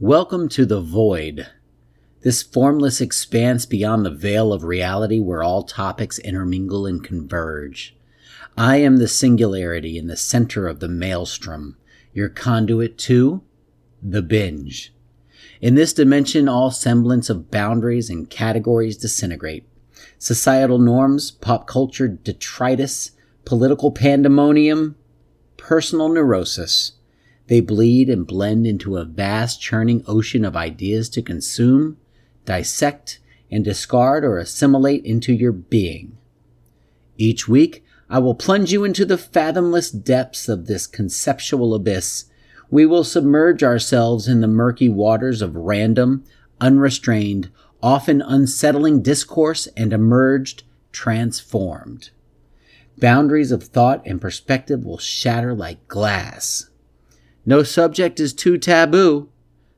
Welcome to the void, this formless expanse beyond the veil of reality where all topics intermingle and converge. I am the singularity in the center of the maelstrom, your conduit to the binge. In this dimension, all semblance of boundaries and categories disintegrate. Societal norms, pop culture detritus, political pandemonium, personal neurosis. They bleed and blend into a vast churning ocean of ideas to consume, dissect, and discard or assimilate into your being. Each week, I will plunge you into the fathomless depths of this conceptual abyss. We will submerge ourselves in the murky waters of random, unrestrained, often unsettling discourse and emerged transformed. Boundaries of thought and perspective will shatter like glass. No subject is too taboo,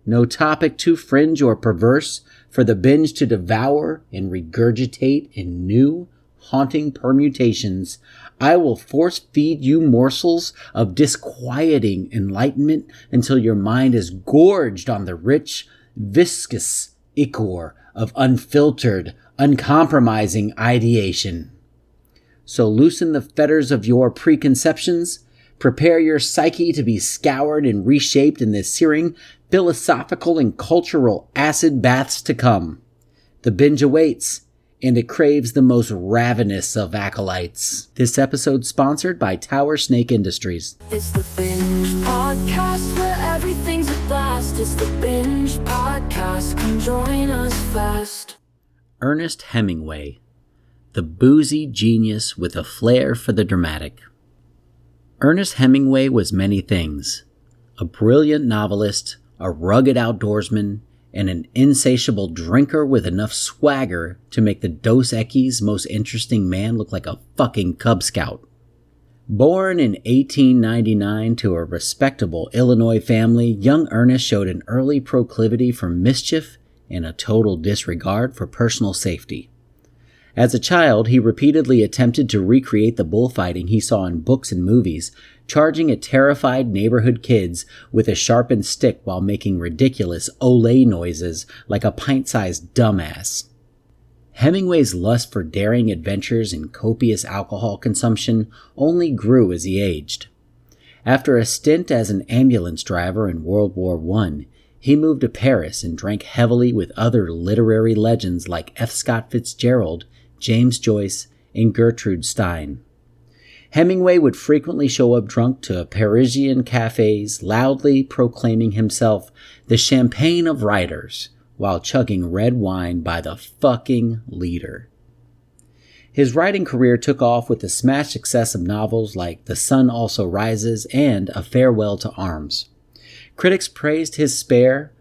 no topic too fringe or perverse for the binge to devour and regurgitate in new, haunting permutations. I will force feed you morsels of disquieting enlightenment until your mind is gorged on the rich, viscous ichor of unfiltered, uncompromising ideation. So loosen the fetters of your preconceptions. Prepare your psyche to be scoured and reshaped in the searing philosophical and cultural acid baths to come. The binge awaits, and it craves the most ravenous of acolytes. This episode sponsored by Tower Snake Industries. It's the Binge Podcast where everything's a blast. It's the Binge Podcast. Come join us fast. Ernest Hemingway, the boozy genius with a flair for the dramatic. Ernest Hemingway was many things: a brilliant novelist, a rugged outdoorsman, and an insatiable drinker with enough swagger to make the Dos Equis most interesting man look like a fucking Cub Scout. Born in 1899 to a respectable Illinois family, young Ernest showed an early proclivity for mischief and a total disregard for personal safety. As a child, he repeatedly attempted to recreate the bullfighting he saw in books and movies, charging at terrified neighborhood kids with a sharpened stick while making ridiculous Olay noises like a pint-sized dumbass. Hemingway's lust for daring adventures and copious alcohol consumption only grew as he aged. After a stint as an ambulance driver in World War I, he moved to Paris and drank heavily with other literary legends like F. Scott Fitzgerald, James Joyce, and Gertrude Stein. Hemingway would frequently show up drunk to Parisian cafes, loudly proclaiming himself the champagne of writers, while chugging red wine by the fucking liter. His writing career took off with the smash success of novels like The Sun Also Rises and A Farewell to Arms. Critics praised his spare,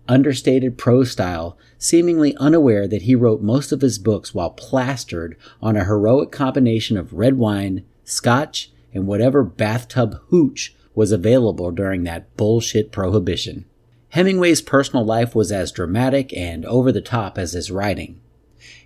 understated prose style, seemingly unaware that he wrote most of his books while plastered on a heroic combination of red wine, scotch, and whatever bathtub hooch was available during that bullshit prohibition. Hemingway's personal life was as dramatic and over-the-top as his writing.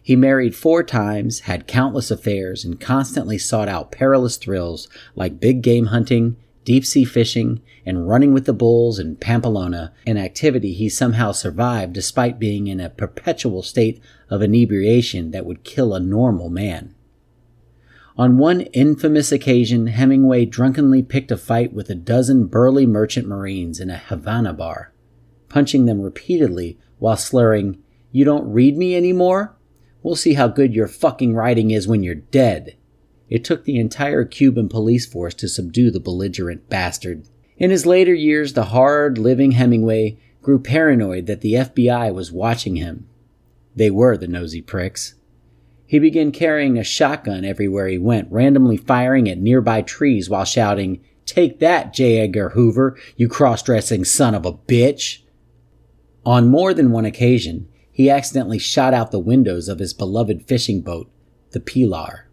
He married 4 times, had countless affairs, and constantly sought out perilous thrills like big game hunting, deep-sea fishing, and running with the bulls in Pamplona, an activity he somehow survived despite being in a perpetual state of inebriation that would kill a normal man. On one infamous occasion, Hemingway drunkenly picked a fight with a dozen burly merchant marines in a Havana bar, punching them repeatedly while slurring, "You don't read me anymore? We'll see how good your fucking writing is when you're dead." It took the entire Cuban police force to subdue the belligerent bastard. In his later years, the hard-living Hemingway grew paranoid that the FBI was watching him. They were, the nosy pricks. He began carrying a shotgun everywhere he went, randomly firing at nearby trees while shouting, "Take that, J. Edgar Hoover, you cross-dressing son of a bitch!" On more than one occasion, he accidentally shot out the windows of his beloved fishing boat, the Pilar.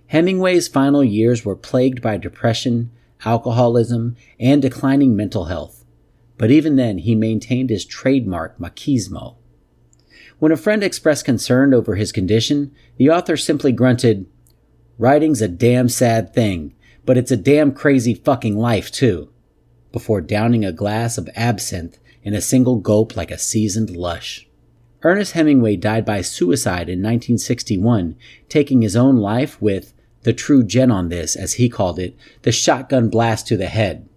Hemingway's final years were plagued by depression, alcoholism, and declining mental health. But even then, he maintained his trademark machismo. When a friend expressed concern over his condition, the author simply grunted, "Writing's a damn sad thing, but it's a damn crazy fucking life, too," before downing a glass of absinthe in a single gulp like a seasoned lush. Ernest Hemingway died by suicide in 1961, taking his own life with the true gem on this, as he called it, the shotgun blast to the head.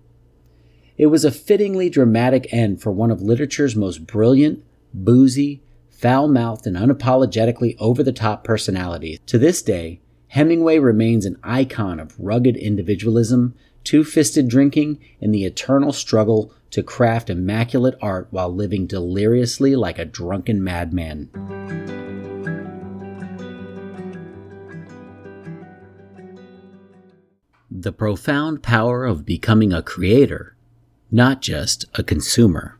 It was a fittingly dramatic end for one of literature's most brilliant, boozy, foul-mouthed, and unapologetically over-the-top personalities. To this day, Hemingway remains an icon of rugged individualism, two-fisted drinking, and the eternal struggle to craft immaculate art while living deliriously like a drunken madman. The profound power of becoming a creator, not just a consumer.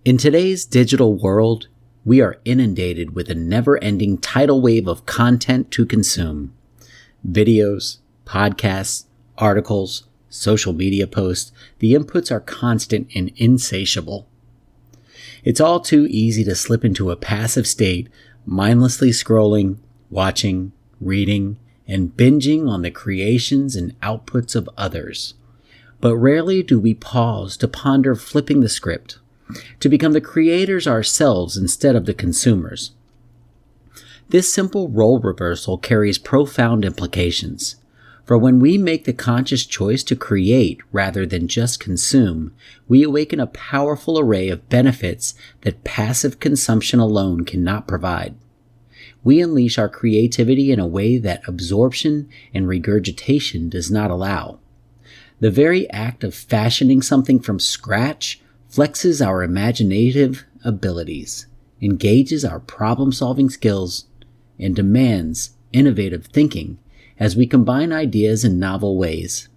In today's digital world, we are inundated with a never-ending tidal wave of content to consume. Videos, podcasts, articles, social media posts, the inputs are constant and insatiable. It's all too easy to slip into a passive state, mindlessly scrolling, watching, reading, and binging on the creations and outputs of others. But rarely do we pause to ponder flipping the script, to become the creators ourselves instead of the consumers. This simple role reversal carries profound implications. For when we make the conscious choice to create rather than just consume, we awaken a powerful array of benefits that passive consumption alone cannot provide. We unleash our creativity in a way that absorption and regurgitation does not allow. The very act of fashioning something from scratch flexes our imaginative abilities, engages our problem-solving skills, and demands innovative thinking as we combine ideas in novel ways.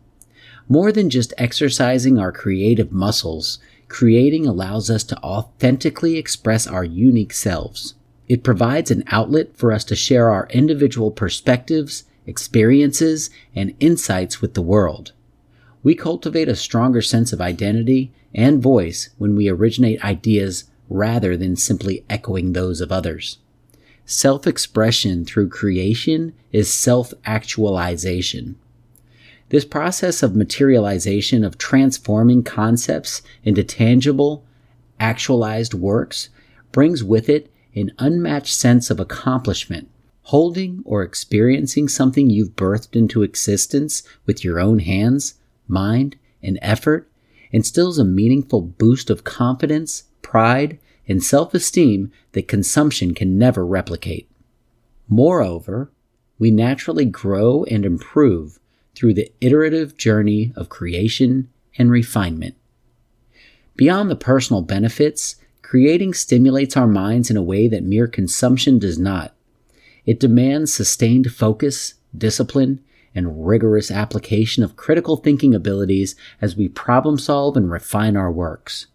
More than just exercising our creative muscles, creating allows us to authentically express our unique selves. It provides an outlet for us to share our individual perspectives, experiences, and insights with the world. We cultivate a stronger sense of identity and voice when we originate ideas rather than simply echoing those of others. Self-expression through creation is self-actualization. This process of materialization, of transforming concepts into tangible, actualized works, brings with it an unmatched sense of accomplishment. Holding or experiencing something you've birthed into existence with your own hands, mind, and effort instills a meaningful boost of confidence, pride, and self-esteem that consumption can never replicate. Moreover, we naturally grow and improve through the iterative journey of creation and refinement. Beyond the personal benefits, creating stimulates our minds in a way that mere consumption does not. It demands sustained focus, discipline, and rigorous application of critical thinking abilities as we problem solve and refine our works.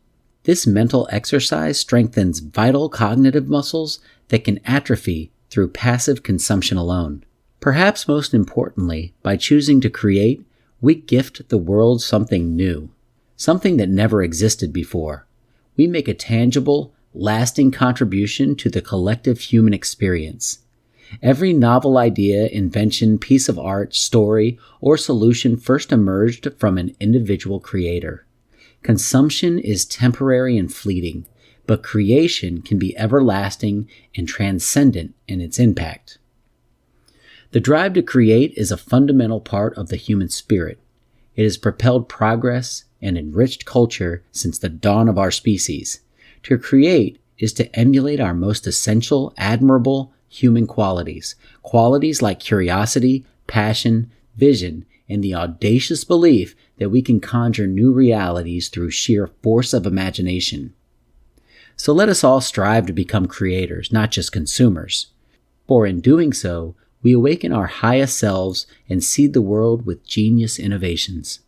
This mental exercise strengthens vital cognitive muscles that can atrophy through passive consumption alone. Perhaps most importantly, by choosing to create, we gift the world something new, something that never existed before. We make a tangible, lasting contribution to the collective human experience. Every novel idea, invention, piece of art, story, or solution first emerged from an individual creator. Consumption is temporary and fleeting, but creation can be everlasting and transcendent in its impact. The drive to create is a fundamental part of the human spirit. It has propelled progress and enriched culture since the dawn of our species. To create is to emulate our most essential, admirable human qualities like curiosity, passion, vision, and the audacious belief that we can conjure new realities through sheer force of imagination. So let us all strive to become creators, not just consumers. For in doing so, we awaken our highest selves and seed the world with genius innovations.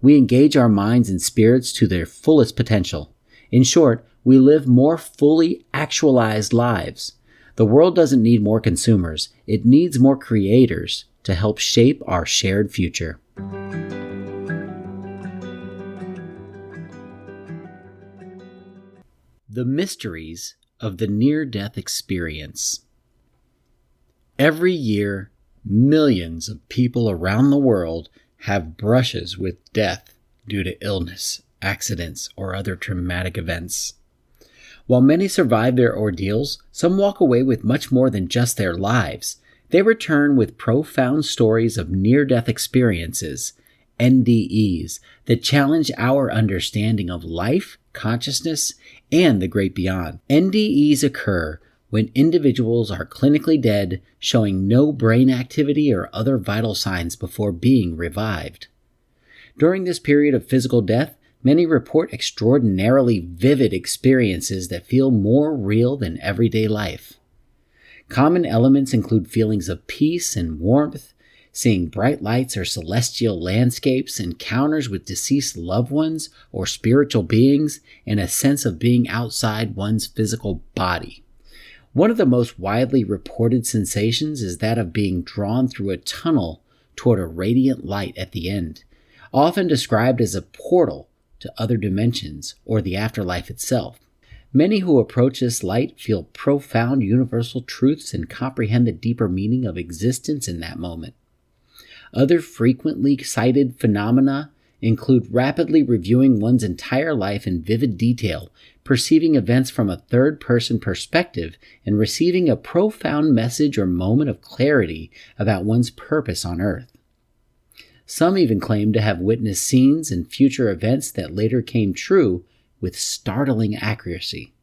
We engage our minds and spirits to their fullest potential. In short, we live more fully actualized lives. The world doesn't need more consumers. It needs more creators to help shape our shared future. The mysteries of the near-death experience. Every year, millions of people around the world have brushes with death due to illness, accidents, or other traumatic events. While many survive their ordeals, some walk away with much more than just their lives. They return with profound stories of near-death experiences, NDEs, that challenge our understanding of life, consciousness, and the great beyond. NDEs occur when individuals are clinically dead, showing no brain activity or other vital signs before being revived. During this period of physical death, many report extraordinarily vivid experiences that feel more real than everyday life. Common elements include feelings of peace and warmth, seeing bright lights or celestial landscapes, encounters with deceased loved ones or spiritual beings, and a sense of being outside one's physical body. One of the most widely reported sensations is that of being drawn through a tunnel toward a radiant light at the end, often described as a portal to other dimensions or the afterlife itself. Many who approach this light feel profound universal truths and comprehend the deeper meaning of existence in that moment. Other frequently cited phenomena include rapidly reviewing one's entire life in vivid detail, perceiving events from a third-person perspective, and receiving a profound message or moment of clarity about one's purpose on Earth. Some even claim to have witnessed scenes and future events that later came true with startling accuracy.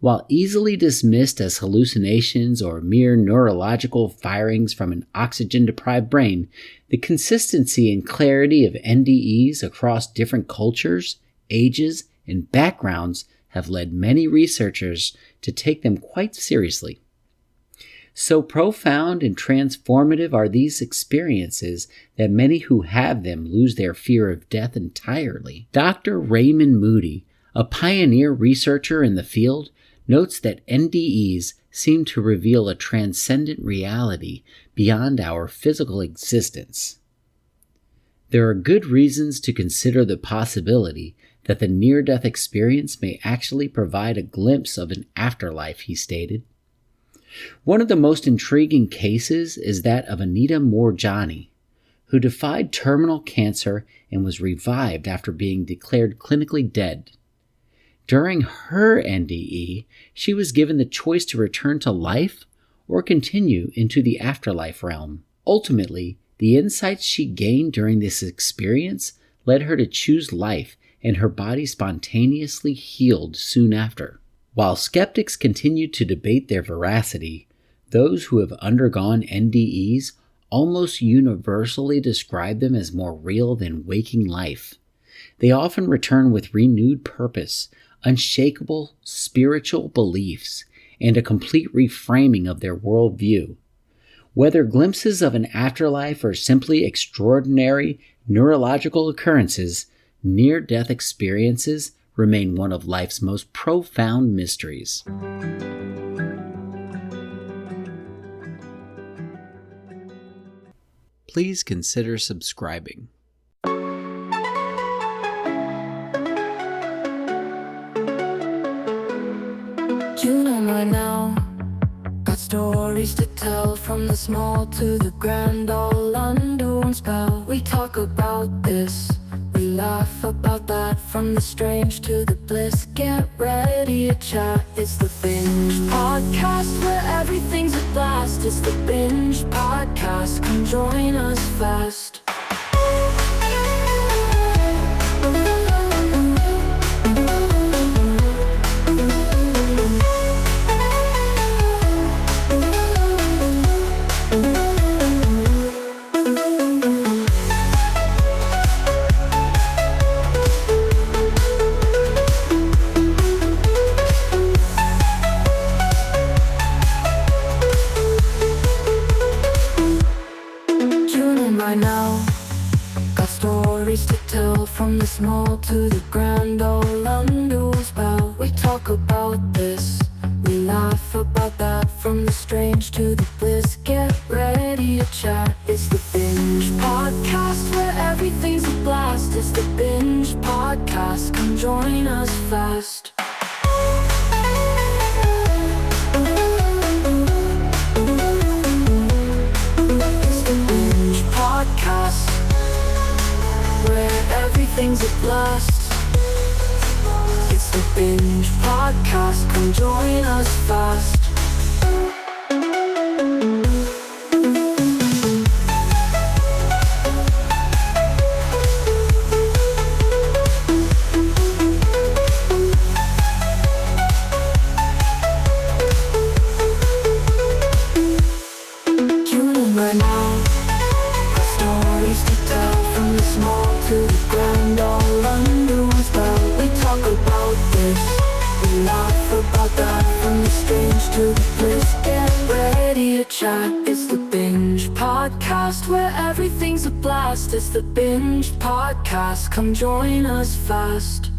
While easily dismissed as hallucinations or mere neurological firings from an oxygen-deprived brain, the consistency and clarity of NDEs across different cultures, ages, and backgrounds have led many researchers to take them quite seriously. So profound and transformative are these experiences that many who have them lose their fear of death entirely. Dr. Raymond Moody, a pioneer researcher in the field, notes that NDEs seem to reveal a transcendent reality beyond our physical existence. There are good reasons to consider the possibility that the near-death experience may actually provide a glimpse of an afterlife, he stated. One of the most intriguing cases is that of Anita Moorjani, who defied terminal cancer and was revived after being declared clinically dead. During her NDE, she was given the choice to return to life or continue into the afterlife realm. Ultimately, the insights she gained during this experience led her to choose life, and her body spontaneously healed soon after. While skeptics continue to debate their veracity, those who have undergone NDEs almost universally describe them as more real than waking life. They often return with renewed purpose, unshakable spiritual beliefs, and a complete reframing of their worldview. Whether glimpses of an afterlife or simply extraordinary neurological occurrences, near-death experiences remain one of life's most profound mysteries. Please consider subscribing. You know by now, got stories to tell, from the small to the grand, all under one spell. We talk about this, we laugh about that, from the strange to the bliss. Get ready to chat. It's the Binge Podcast, where everything's a blast. It's the Binge Podcast, come join us fast. From the small to the grand, all under one spell. We talk about this, we laugh about that, from the strange to the bliss. Get ready to chat. It's the Binge Podcast, where everything's a blast. It's the Binge Podcast, come join us fast. It's the Binge Podcast, where everything everything's a blast. It's the Binge Podcast, come join us fast. Tune in right now, got stories to tell, from the small to the grand, all under one spell. We talk about this, we laugh about that, from the strange to the bliss. Get ready to chat, it's the Binge Podcast, where everything's a blast. It's the Binge Podcast, come join us fast.